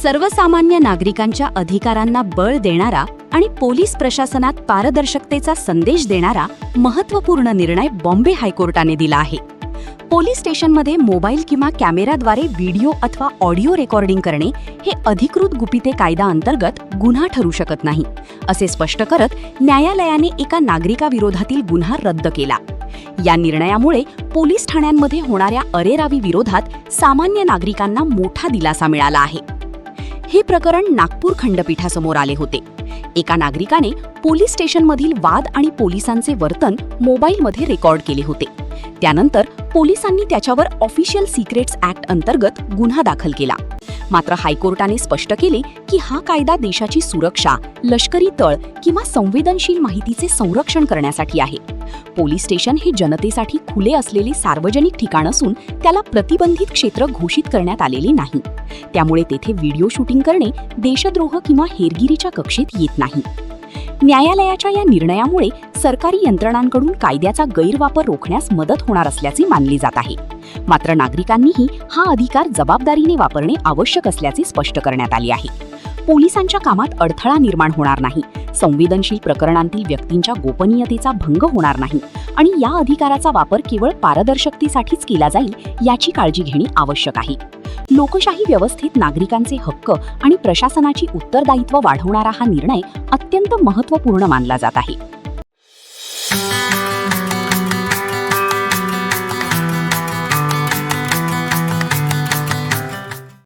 सर्वसामान्य नागरिकांच्या अधिकारांना बळ देणारा आणि पोलीस प्रशासनात पारदर्शकतेचा संदेश देणारा महत्त्वपूर्ण निर्णय बॉम्बे हायकोर्टाने दिला आहे. पोलीस स्टेशनमध्ये मोबाईल किंवा कॅमेराद्वारे व्हिडिओ अथवा ऑडिओ रेकॉर्डिंग करणे हे अधिकृत गुपिते कायदा अंतर्गत गुन्हा ठरू शकत नाही, असे स्पष्ट करत न्यायालयाने एका नागरिकाविरोधातील गुन्हा रद्द केला. या निर्णयामुळे पोलीस ठाण्यांमध्ये होणाऱ्या अरेरावी विरोधात सामान्य नागरिकांना मोठा दिलासा मिळाला आहे. हे प्रकरण नागपूर खंडपीठासमोर आले होते. एका नागरिकाने पोलीस स्टेशनमधील वाद आणि पोलिसांचे वर्तन मोबाईलमध्ये रेकॉर्ड केले होते. त्यानंतर पोलिसांनी त्याच्यावर ऑफिशियल सिक्रेट्स ॲक्ट अंतर्गत गुन्हा दाखल केला. मात्र हायकोर्टाने स्पष्ट केले की हा कायदा देशाची सुरक्षा, लष्करी तळ किंवा संवेदनशील माहितीचे संरक्षण करण्यासाठी आहे. पोलीस स्टेशन हे जनतेसाठी खुले असलेले सार्वजनिक ठिकाण असून त्याला प्रतिबंधित क्षेत्र घोषित करण्यात आलेले नाही. त्यामुळे तेथे व्हिडिओ शूटिंग करणे देशद्रोह किंवा हेरगिरीच्या कक्षेत येत नाही. न्यायालयाच्या या निर्णयामुळे सरकारी यंत्रणांकडून कायद्याचा गैरवापर रोखण्यास मदत होणार असल्याचे मानले जात आहे. मात्र नागरिकांनीही हा अधिकार जबाबदारीने वापरणे आवश्यक असल्याचे स्पष्ट करण्यात आले आहे. पोलिसांच्या कामात अडथळा निर्माण होणार नाही, संवेदनशील प्रकरणांतील व्यक्तींच्या गोपनीयतेचा भंग होणार नाही आणि या अधिकाराचा वापर केवळ पारदर्शकतेसाठीच केला जाईल याची काळजी घेणे आवश्यक आहे. लोकशाही व्यवस्थेत नागरिकांचे हक्क आणि प्रशासनाची उत्तरदायित्व वाढवणारा हा निर्णय अत्यंत महत्त्वपूर्ण मानला जात आहे.